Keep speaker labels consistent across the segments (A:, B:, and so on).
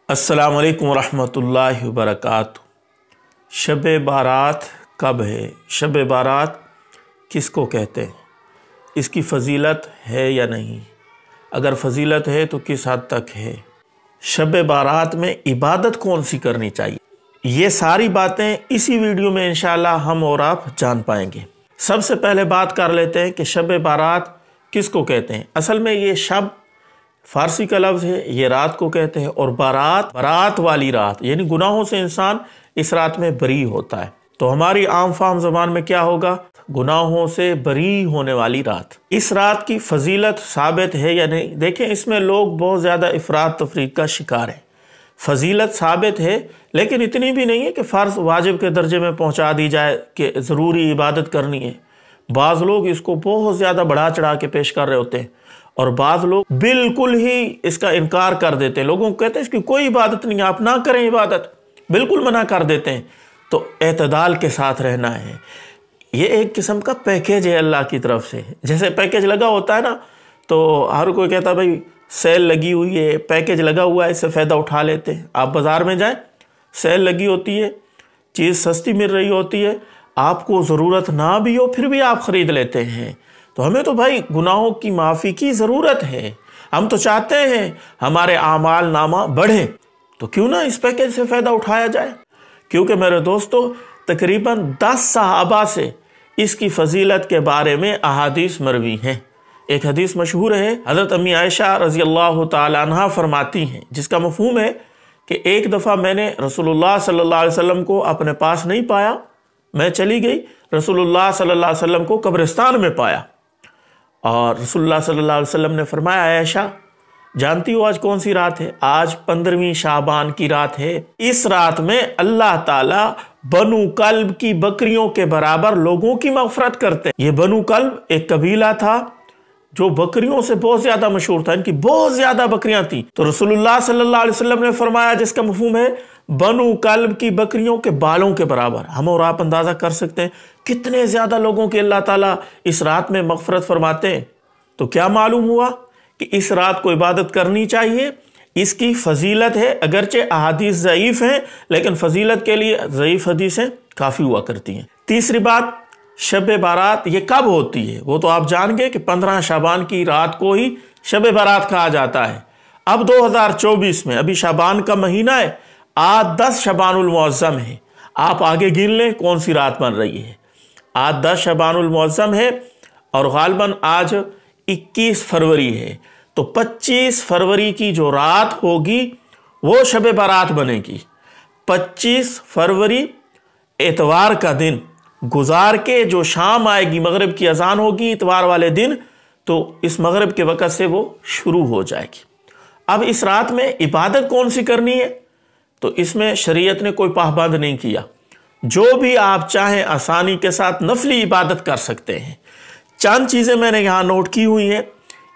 A: अस्सलाम वालेकुम रहमतुल्लाहि व बरकातुहू। शब बारात कब है? शब बारात किसको कहते हैं? इसकी फ़जीलत है या नहीं? अगर फ़जीलत है तो किस हद तक है? शब बारात में इबादत कौन सी करनी चाहिए? ये सारी बातें इसी वीडियो में इंशाअल्लाह हम और आप जान पाएंगे। सबसे पहले बात कर लेते हैं कि शब बारात किसको कहते हैं। असल में ये शब फारसी का लफ्ज़ है, ये रात को कहते हैं, और बारात वाली रात यानी गुनाहों से इंसान इस रात में बरी होता है। तो हमारी आम फाम ज़बान में क्या होगा? गुनाहों से बरी होने वाली रात। इस रात की फजीलत साबित है या नहीं? देखें, इसमें लोग बहुत ज़्यादा इफरात तफरीक का शिकार है। फजीलत साबित है लेकिन इतनी भी नहीं है कि फ़र्ज़ वाजिब के दर्जे में पहुँचा दी जाए कि ज़रूरी इबादत करनी है। बाज़ लोग इसको बहुत ज़्यादा बढ़ा चढ़ा के पेश कर रहे होते हैं और बाज़ लोग बिल्कुल ही इसका इनकार कर देते हैं। लोगों को कहते हैं इसकी कोई इबादत नहीं है, आप ना करें इबादत, बिल्कुल मना कर देते हैं। तो एतदाल के साथ रहना है। ये एक किस्म का पैकेज है अल्लाह की तरफ से। जैसे पैकेज लगा होता है ना, तो हर कोई कहता है भाई सेल लगी हुई है, पैकेज लगा हुआ है, इससे फ़ायदा उठा लेते हैं। आप बाज़ार में जाएं, सेल लगी होती है, चीज़ सस्ती मिल रही होती है, आपको ज़रूरत ना भी हो फिर भी आप ख़रीद लेते हैं। तो हमें तो भाई गुनाहों की माफ़ी की ज़रूरत है। हम तो चाहते हैं हमारे आमाल नामा बढ़े, तो क्यों ना इस पैकेज से फ़ायदा उठाया जाए। क्योंकि मेरे दोस्तों, तकरीबन 10 सहाबा से इसकी फ़जीलत के बारे में अहादीस मरवी हैं। एक हदीस मशहूर है, हज़रत अम्मी आयशा रज़ी अल्लाह तआला अन्हा फरमाती हैं, जिसका मफ़हूम है कि एक दफ़ा मैंने रसूलुल्लाह सल्लल्लाहु अलैहि वसल्लम को अपने पास नहीं पाया, मैं चली गई, रसूलुल्लाह सल्लल्लाहु अलैहि वसल्लम को कब्रिस्तान में पाया और रसूलुल्लाह सल्लल्लाहु अलैहि वसल्लम ने फरमाया, आयशा जानती हो आज कौन सी रात है? आज 15वीं शाबान की रात है। इस रात में अल्लाह ताला बनु कल्ब की बकरियों के बराबर लोगों की मग़फ़रत करते हैं। ये बनु कल्ब एक कबीला था जो बकरियों से बहुत ज्यादा मशहूर था, इनकी बहुत ज्यादा बकरियां थी। तो रसूलुल्लाह सल्लल्लाहु अलैहि वसल्लम ने फरमाया, जिसका मफ़हूम है बनु कल्ब की बकरियों के बालों के बराबर। हम और आप अंदाजा कर सकते हैं कितने ज्यादा लोगों की अल्लाह ताला इस रात में मग़फ़रत फरमाते हैं। तो क्या मालूम हुआ कि इस रात को इबादत करनी चाहिए, इसकी फजीलत है। अगरचे अहादीस ज़ईफ़ हैं लेकिन फजीलत के लिए ज़ईफ़ हदीसें काफ़ी हुआ करती हैं। तीसरी बात, शब बारात ये कब होती है? वो तो आप जान गए कि 15 शाबान की रात को ही शब बारात कहा जाता है। अब 2024 में अभी शाबान का महीना है, आज 10 शबानुल मुअज़्ज़म है। आप आगे गिन लें कौन सी रात बन रही है। आज 10 शबानुल मुअज़्ज़म है और गालिबन आज 21 फरवरी है। तो 25 फरवरी की जो रात होगी वो शब बारात बनेगी। 25 फरवरी एतवार का दिन गुजार के जो शाम आएगी, मगरिब की अजान होगी इतवार वाले दिन, तो इस मगरिब के वक़्त से वो शुरू हो जाएगी। अब इस रात में इबादत कौन सी करनी है? तो इसमें शरीयत ने कोई पाबंद नहीं किया। जो भी आप चाहें आसानी के साथ नफली इबादत कर सकते हैं। चंद चीज़ें मैंने यहाँ नोट की हुई हैं,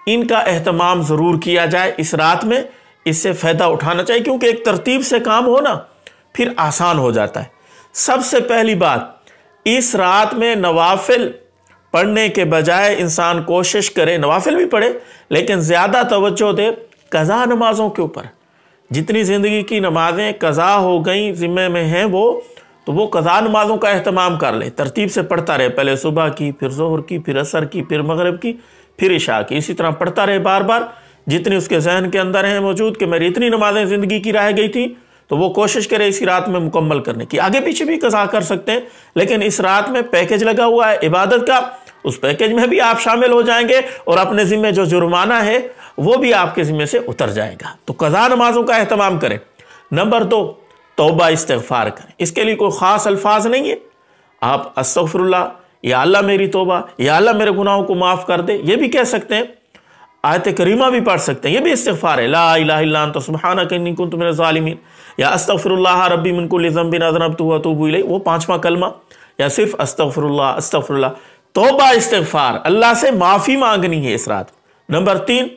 A: इनका एहतमाम ज़रूर किया जाए इस रात में, इससे फ़ायदा उठाना चाहिए क्योंकि एक तरतीब से काम हो ना फिर आसान हो जाता है। सबसे पहली बात, इस रात में नवाफिल पढ़ने के बजाय इंसान कोशिश करे, नवाफिल भी पढ़े लेकिन ज़्यादा तवज्जो दे कज़ा नमाज़ों के ऊपर। जितनी ज़िंदगी की नमाज़ें कज़ा हो गई, ज़िम्मे में हैं वो कज़ा नमाज़ों का एहतमाम कर ले, तरतीब से पढ़ता रहे। पहले सुबह की, फिर ज़ोहर की, फिर असर की, फिर मगरिब की, फिर इशा की, इसी तरह पढ़ता रहे बार बार। जितनी उसके जहन के अंदर है मौजूद कि मेरी इतनी नमाज़ें ज़िंदगी की रह गई थी, तो वो कोशिश करे इसी रात में मुकम्मल करने की। आगे पीछे भी कज़ा कर सकते हैं लेकिन इस रात में पैकेज लगा हुआ है इबादत का, उस पैकेज में भी आप शामिल हो जाएंगे और अपने ज़िम्मे जो जुर्माना है वो भी आपके ज़िम्मे से उतर जाएगा। तो कज़ा नमाज़ों का एहतमाम करें। नंबर 2, तौबा इस्तिग़फ़ार करें। इसके लिए कोई ख़ास अल्फाज नहीं है। आप अस्तग़फ़िरुल्लाह, या अल्लाह मेरी तौबा, या अल्लाह मेरे गुनाहों को माफ़ कर दे, ये भी कह सकते हैं। आयत करीमा भी पढ़ सकते हैं, ये भी इस्तिग़फ़ार है। ला इलाहा इल्ला अंत सुब्हानक इन्नी कुन्तु मिनज़ ज़ालिमीन, या अस्तग़फ़िरुल्लाह रब्बी मिन कुल्लि ज़ंबिन अज़नबतु व अतूबु इलैह, वो 5वां कलमा, या सिर्फ अस्तग़फ़िरुल्लाह अस्तग़फ़िरुल्लाह। तौबा इस्तिग़फ़ार, अल्लाह से माफ़ी मांगनी है इस रात। नंबर 3,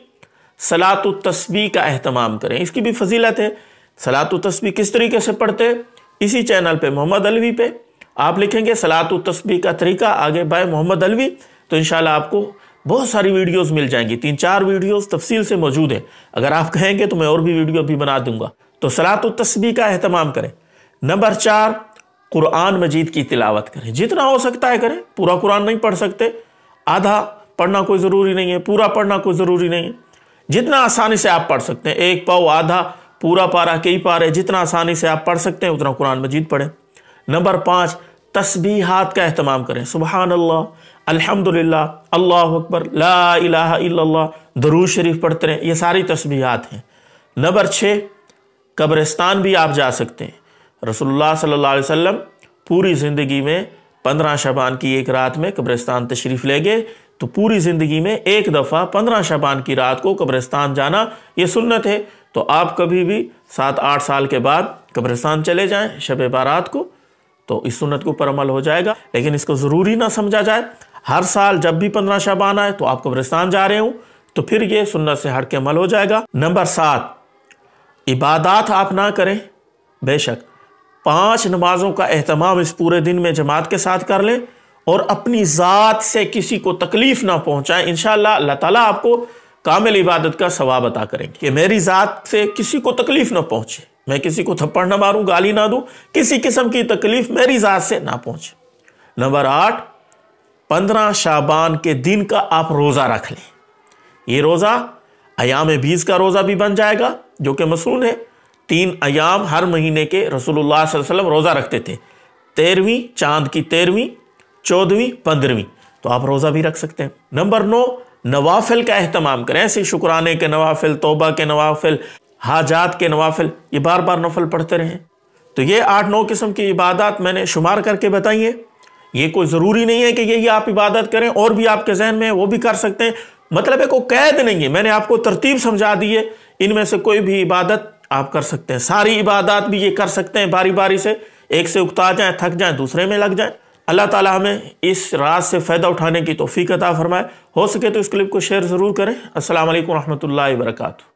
A: सलातु तस्बीह का एहतमाम करें। इसकी भी फजीलत है। सलातु तस्बीह किस तरीके से पढ़ते हैं? इसी चैनल पे मोहम्मद अलवी पे आप लिखेंगे सलातु तस्बीह का तरीका आगे बाय मोहम्मद अलवी, तो इंशाल्लाह आपको बहुत सारी वीडियोस मिल जाएंगी। 3-4 वीडियोस तफसील से मौजूद है। अगर आप कहेंगे तो मैं और भी वीडियो भी बना दूंगा। تو صلاۃ التسبیح کا اہتمام کریں۔ نمبر 4، قرآن مجید کی تلاوت کریں، جتنا ہو سکتا ہے کریں۔ پورا قرآن نہیں پڑھ سکتے، آدھا پڑھنا کوئی ضروری نہیں ہے، پورا پڑھنا کوئی ضروری نہیں ہے، جتنا آسانی سے آپ پڑھ سکتے ہیں، 1 پاؤ، آدھا، پورا پارہ، کئی پارے، جتنا آسانی سے آپ پڑھ سکتے ہیں اتنا قرآن مجید پڑھیں۔ نمبر 5، تسبیحات کا اہتمام کریں، سبحان اللہ، الحمدللہ، اللہ اکبر، لا الہ الا اللہ، درود شریف پڑھتے رہیں، یہ ساری تسبیحات ہیں۔ نمبر 6، قبرستان بھی آپ جا سکتے ہیں۔ رسول اللہ صلی اللہ علیہ وسلم پوری زندگی میں 15 شعبان کی ایک رات میں قبرستان تشریف لے گئے، تو پوری زندگی میں ایک دفعہ 15 شعبان کی رات کو قبرستان جانا یہ سنت ہے۔ تو آپ کبھی بھی 7-8 سال کے بعد قبرستان چلے جائیں شب بارات کو، تو اس سنت کے اوپر عمل ہو جائے گا، لیکن اس کو ضروری نہ سمجھا جائے۔ ہر سال جب بھی 15 شعبان آئے تو آپ قبرستان جا رہے ہوں تو پھر یہ سنت سے ہٹ کے عمل ہو جائے گا۔ نمبر 7، عبادات آپ نہ کریں، بے شک 5 نمازوں کا اہتمام اس پورے دن میں جماعت کے ساتھ کر لیں، اور اپنی ذات سے کسی کو تکلیف نہ پہنچائیں۔ انشاءاللہ اللہ تعالیٰ آپ کو کامل عبادت کا ثواب عطا کریں گے کہ میری ذات سے کسی کو تکلیف نہ پہنچے، میں کسی کو تھپڑ نہ ماروں، گالی نہ دوں، کسی قسم کی تکلیف میری ذات سے نہ پہنچے۔ نمبر 8، 15 شعبان کے دن کا آپ روزہ رکھ لیں۔ یہ روزہ ایام 20 کا روزہ بھی بن جائے گا جو کہ مسنون ہے۔ 3 ایام ہر مہینے کے رسول اللہ صلی اللہ علیہ وسلم روزہ رکھتے تھے، 13ویں چاند کی 13ویں، 14ویں، 15ویں، تو آپ روزہ بھی رکھ سکتے ہیں۔ نمبر 9، نوافل کا اہتمام کریں، ایسے شکرانے کے نوافل، توبہ کے نوافل، حاجات کے نوافل، یہ بار بار نفل پڑھتے رہیں۔ تو یہ 8-9 قسم کی عبادات میں نے شمار کر کے بتائی ہیں۔ یہ کوئی ضروری نہیں ہے کہ یہی آپ عبادت کریں، اور بھی آپ کے ذہن میں وہ بھی کر سکتے ہیں، مطلب ہے کوئی قید نہیں ہے، میں نے آپ کو ترتیب سمجھا دی ہے، ان میں سے کوئی بھی عبادت آپ کر سکتے ہیں۔ ساری عبادات بھی یہ کر سکتے ہیں، باری باری سے، ایک سے اکتا جائیں، تھک جائیں، دوسرے میں لگ جائیں۔ اللہ تعالیٰ ہمیں اس راز سے فائدہ اٹھانے کی توفیق عطا فرمائے۔ ہو سکے تو اس کلپ کو شیئر ضرور کریں۔ السلام علیکم ورحمۃ اللہ وبرکاتہ۔